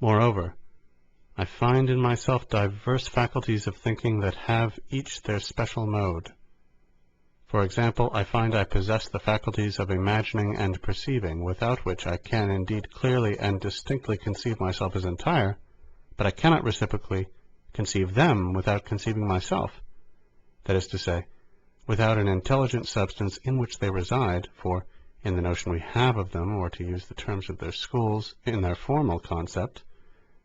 Moreover, I find in myself diverse faculties of thinking that have each their special mode. For example, I find I possess the faculties of imagining and perceiving, without which I can indeed clearly and distinctly conceive myself as entire, but I cannot reciprocally conceive them without conceiving myself, that is to say, without an intelligent substance in which they reside, for in the notion we have of them, or to use the terms of their schools, in their formal concept,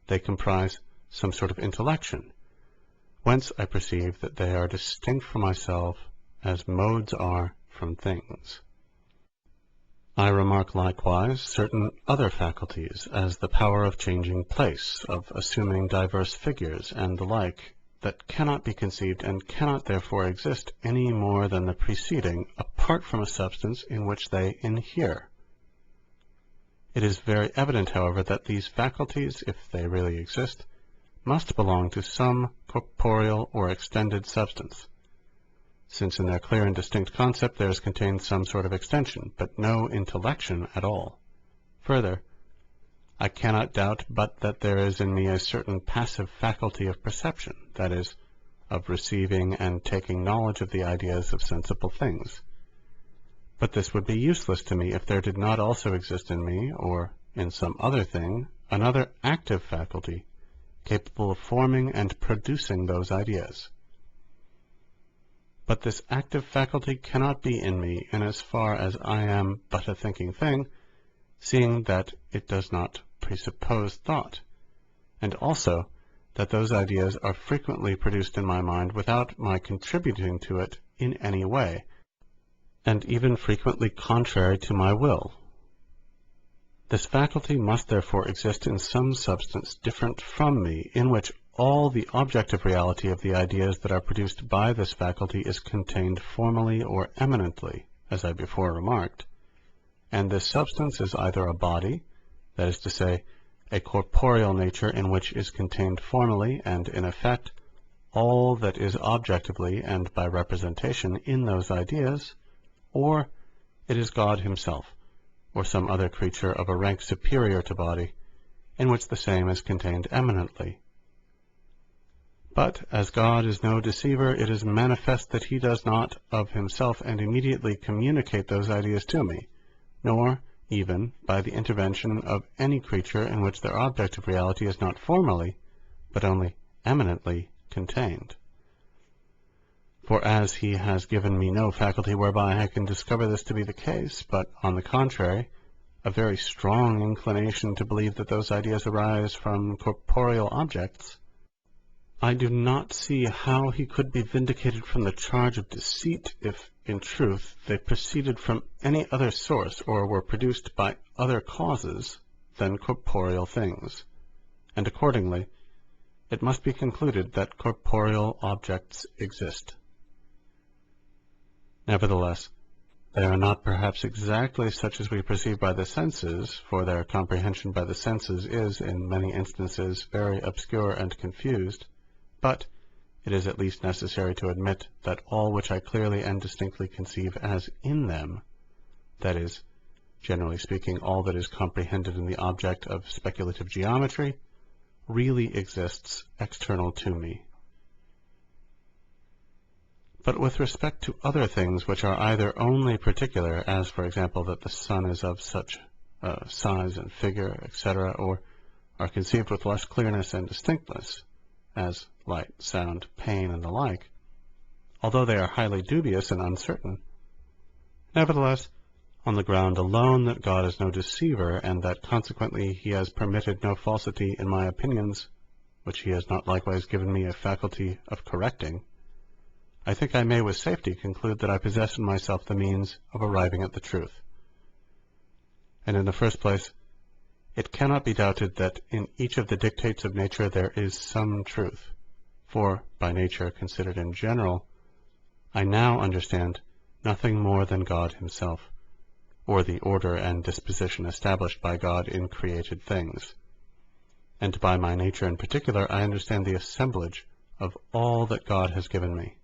they comprise some sort of intellection, whence I perceive that they are distinct from myself as modes are from things. I remark likewise certain other faculties, as the power of changing place, of assuming diverse figures, and the like, that cannot be conceived and cannot therefore exist any more than the preceding, apart from a substance in which they inhere. It is very evident, however, that these faculties, if they really exist, must belong to some corporeal or extended substance, since in their clear and distinct concept there is contained some sort of extension, but no intellection at all. Further, I cannot doubt but that there is in me a certain passive faculty of perception, that is, of receiving and taking knowledge of the ideas of sensible things. But this would be useless to me if there did not also exist in me, or in some other thing, another active faculty, capable of forming and producing those ideas. But this active faculty cannot be in me in as far as I am but a thinking thing, seeing that it does not presuppose thought, and also that those ideas are frequently produced in my mind without my contributing to it in any way, and even frequently contrary to my will. This faculty must therefore exist in some substance different from me, in which all the objective reality of the ideas that are produced by this faculty is contained formally or eminently, as I before remarked, and this substance is either a body, that is to say, a corporeal nature in which is contained formally and in effect all that is objectively and by representation in those ideas, or it is God himself, or some other creature of a rank superior to body, in which the same is contained eminently. But as God is no deceiver, it is manifest that he does not of himself and immediately communicate those ideas to me, nor even by the intervention of any creature in which their objective reality is not formally, but only eminently contained. For as he has given me no faculty whereby I can discover this to be the case, but, on the contrary, a very strong inclination to believe that those ideas arise from corporeal objects, I do not see how he could be vindicated from the charge of deceit if, in truth, they proceeded from any other source or were produced by other causes than corporeal things, and accordingly it must be concluded that corporeal objects exist. Nevertheless, they are not perhaps exactly such as we perceive by the senses, for their comprehension by the senses is, in many instances, very obscure and confused, but it is at least necessary to admit that all which I clearly and distinctly conceive as in them, that is, generally speaking, all that is comprehended in the object of speculative geometry, really exists external to me. But with respect to other things which are either only particular, as for example that the sun is of such size and figure, etc., or are conceived with less clearness and distinctness, as light, sound, pain, and the like, although they are highly dubious and uncertain, nevertheless, on the ground alone that God is no deceiver, and that consequently he has permitted no falsity in my opinions, which he has not likewise given me a faculty of correcting, I think I may with safety conclude that I possess in myself the means of arriving at the truth. And in the first place, it cannot be doubted that in each of the dictates of nature there is some truth, for, by nature considered in general, I now understand nothing more than God himself, or the order and disposition established by God in created things. And by my nature in particular I understand the assemblage of all that God has given me.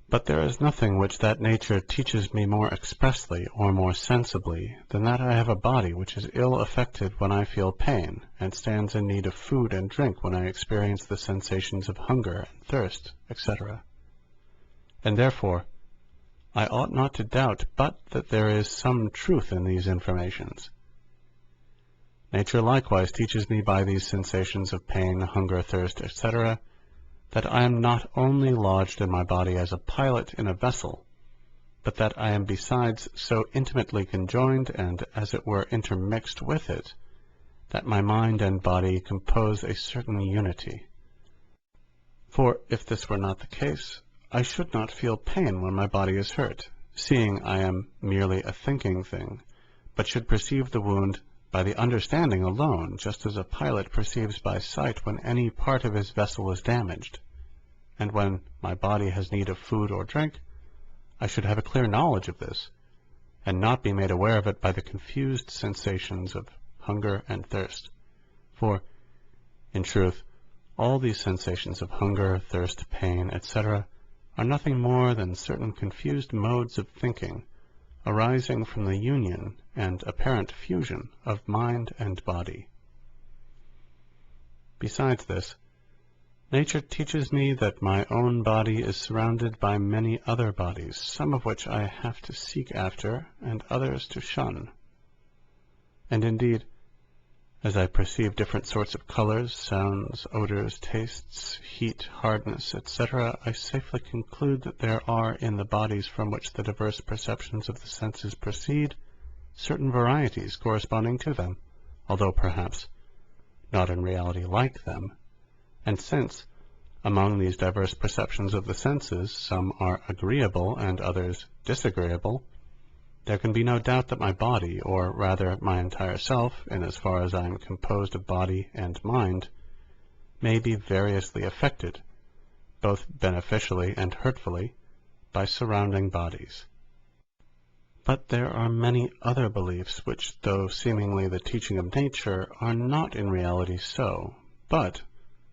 But there is nothing which that nature teaches me more expressly or more sensibly than that I have a body which is ill affected when I feel pain, and stands in need of food and drink when I experience the sensations of hunger and thirst, etc. And therefore I ought not to doubt but that there is some truth in these informations. Nature likewise teaches me by these sensations of pain, hunger, thirst, etc., that I am not only lodged in my body as a pilot in a vessel, but that I am besides so intimately conjoined and, as it were, intermixed with it, that my mind and body compose a certain unity. For if this were not the case, I should not feel pain when my body is hurt, seeing I am merely a thinking thing, but should perceive the wound by the understanding alone, just as a pilot perceives by sight when any part of his vessel is damaged. And when my body has need of food or drink, I should have a clear knowledge of this, and not be made aware of it by the confused sensations of hunger and thirst. For, in truth, all these sensations of hunger, thirst, pain, etc., are nothing more than certain confused modes of thinking, arising from the union and apparent fusion of mind and body. Besides this, nature teaches me that my own body is surrounded by many other bodies, some of which I have to seek after, and others to shun. And indeed, as I perceive different sorts of colors, sounds, odors, tastes, heat, hardness, etc., I safely conclude that there are in the bodies from which the diverse perceptions of the senses proceed certain varieties corresponding to them, although perhaps not in reality like them. And since, among these diverse perceptions of the senses, some are agreeable and others disagreeable, there can be no doubt that my body, or rather my entire self, in as far as I am composed of body and mind, may be variously affected, both beneficially and hurtfully, by surrounding bodies. But there are many other beliefs which, though seemingly the teaching of nature, are not in reality so, but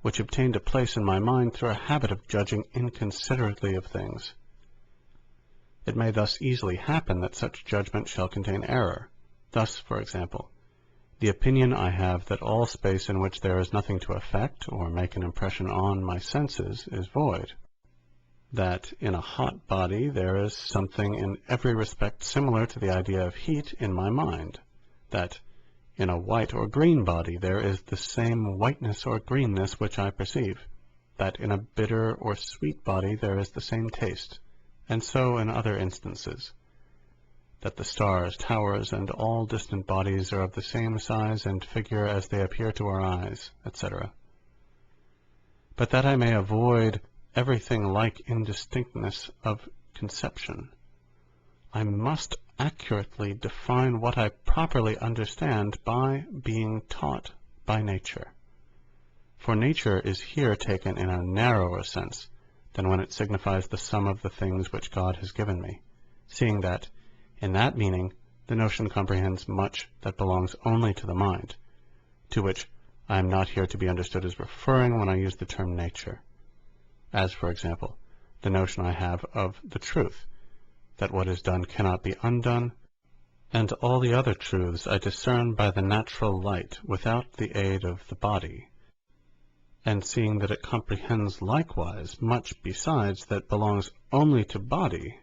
which obtained a place in my mind through a habit of judging inconsiderately of things. It may thus easily happen that such judgment shall contain error. Thus, for example, the opinion I have that all space in which there is nothing to affect or make an impression on my senses is void, that in a hot body there is something in every respect similar to the idea of heat in my mind, that in a white or green body there is the same whiteness or greenness which I perceive, that in a bitter or sweet body there is the same taste, and so in other instances, that the stars, towers, and all distant bodies are of the same size and figure as they appear to our eyes, etc. But that I may avoid everything like indistinctness of conception, I must accurately define what I properly understand by being taught by nature. For nature is here taken in a narrower sense than when it signifies the sum of the things which God has given me, seeing that, in that meaning, the notion comprehends much that belongs only to the mind, to which I am not here to be understood as referring when I use the term nature, as, for example, the notion I have of the truth, that what is done cannot be undone, and all the other truths I discern by the natural light without the aid of the body, and seeing that it comprehends likewise much besides that belongs only to body,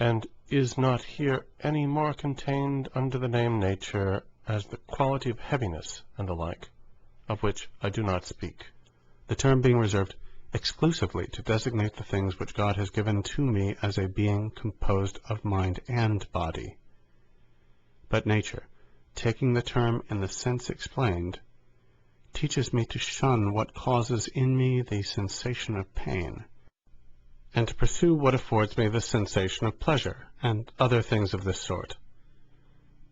and is not here any more contained under the name nature as the quality of heaviness and the like, of which I do not speak, the term being reserved exclusively to designate the things which God has given to me as a being composed of mind and body. But nature, taking the term in the sense explained, teaches me to shun what causes in me the sensation of pain, and to pursue what affords me the sensation of pleasure, and other things of this sort.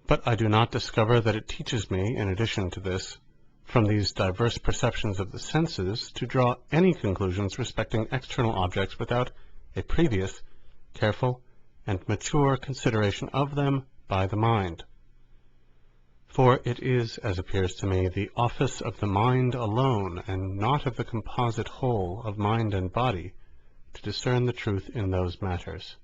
But I do not discover that it teaches me, in addition to this, from these diverse perceptions of the senses, to draw any conclusions respecting external objects without a previous, careful, and mature consideration of them by the mind. For it is, as appears to me, the office of the mind alone, and not of the composite whole of mind and body, to discern the truth in those matters.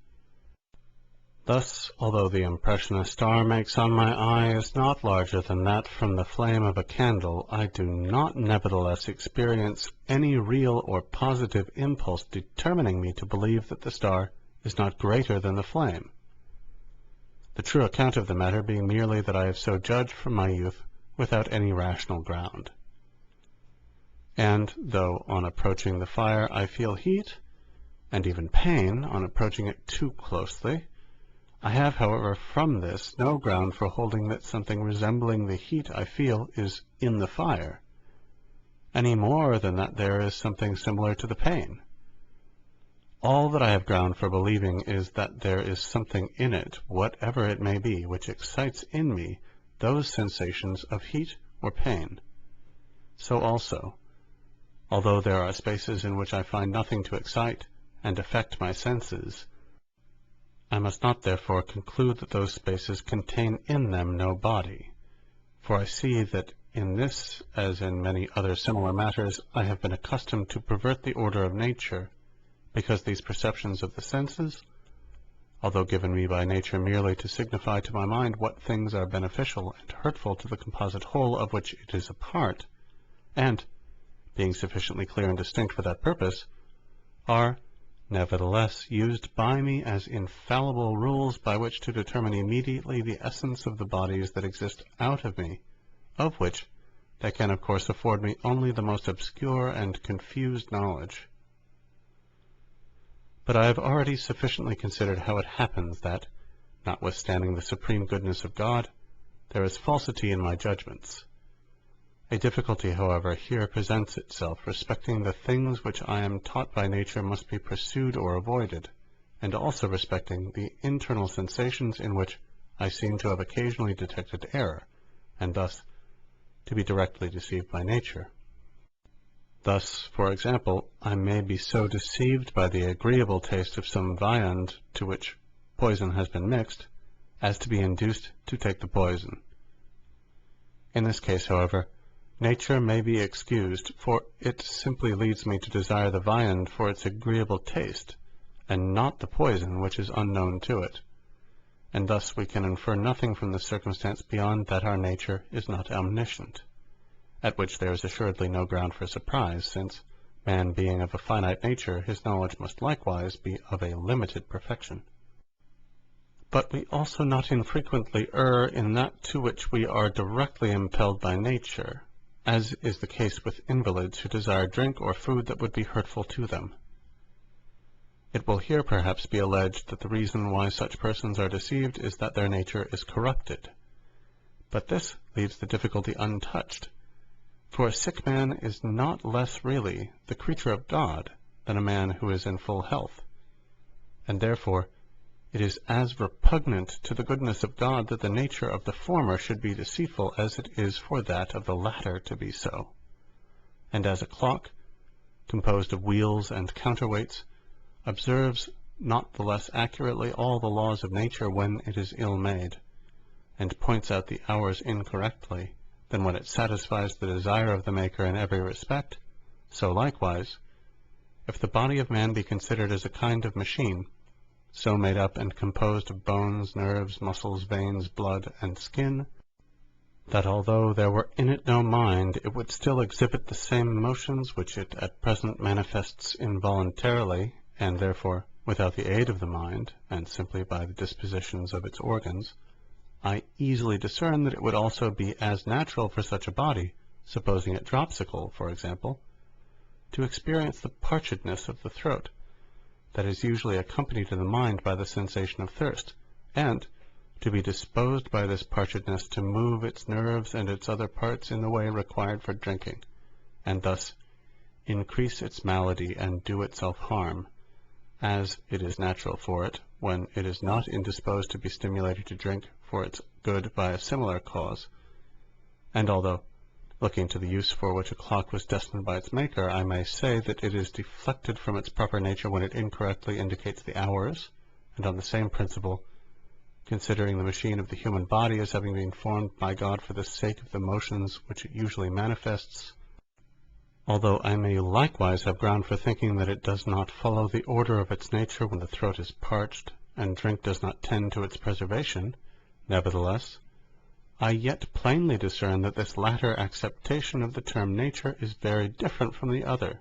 Thus, although the impression a star makes on my eye is not larger than that from the flame of a candle, I do not nevertheless experience any real or positive impulse determining me to believe that the star is not greater than the flame, the true account of the matter being merely that I have so judged from my youth without any rational ground. And though on approaching the fire I feel heat, and even pain on approaching it too closely, I have, however, from this no ground for holding that something resembling the heat I feel is in the fire, any more than that there is something similar to the pain. All that I have ground for believing is that there is something in it, whatever it may be, which excites in me those sensations of heat or pain. So also, although there are spaces in which I find nothing to excite and affect my senses, I must not therefore conclude that those spaces contain in them no body, for I see that in this, as in many other similar matters, I have been accustomed to pervert the order of nature, because these perceptions of the senses, although given me by nature merely to signify to my mind what things are beneficial and hurtful to the composite whole of which it is a part, and, being sufficiently clear and distinct for that purpose, are nevertheless used by me as infallible rules by which to determine immediately the essence of the bodies that exist out of me, of which they can of course afford me only the most obscure and confused knowledge. But I have already sufficiently considered how it happens that, notwithstanding the supreme goodness of God, there is falsity in my judgments. A difficulty, however, here presents itself respecting the things which I am taught by nature must be pursued or avoided, and also respecting the internal sensations in which I seem to have occasionally detected error, and thus to be directly deceived by nature. Thus, for example, I may be so deceived by the agreeable taste of some viand to which poison has been mixed, as to be induced to take the poison. In this case, however, nature may be excused, for it simply leads me to desire the viand for its agreeable taste, and not the poison which is unknown to it, and thus we can infer nothing from the circumstance beyond that our nature is not omniscient, at which there is assuredly no ground for surprise, since, man being of a finite nature, his knowledge must likewise be of a limited perfection. But we also not infrequently err in that to which we are directly impelled by nature, as is the case with invalids who desire drink or food that would be hurtful to them. It will here perhaps be alleged that the reason why such persons are deceived is that their nature is corrupted. But this leaves the difficulty untouched, for a sick man is not less really the creature of God than a man who is in full health, and therefore it is as repugnant to the goodness of God that the nature of the former should be deceitful as it is for that of the latter to be so. And as a clock, composed of wheels and counterweights, observes not the less accurately all the laws of nature when it is ill made, and points out the hours incorrectly, than when it satisfies the desire of the maker in every respect, so likewise, if the body of man be considered as a kind of machine, so made up and composed of bones, nerves, muscles, veins, blood, and skin, that although there were in it no mind, it would still exhibit the same motions which it at present manifests involuntarily, and therefore without the aid of the mind, and simply by the dispositions of its organs, I easily discern that it would also be as natural for such a body, supposing it dropsical, for example, to experience the parchedness of the throat, that is usually accompanied in the mind by the sensation of thirst, and to be disposed by this parchedness to move its nerves and its other parts in the way required for drinking, and thus increase its malady and do itself harm, as it is natural for it, when it is not indisposed to be stimulated to drink for its good by a similar cause. And although, looking to the use for which a clock was destined by its maker, I may say that it is deflected from its proper nature when it incorrectly indicates the hours, and on the same principle, considering the machine of the human body as having been formed by God for the sake of the motions which it usually manifests, although I may likewise have ground for thinking that it does not follow the order of its nature when the throat is parched, and drink does not tend to its preservation, nevertheless, I yet plainly discern that this latter acceptation of the term nature is very different from the other,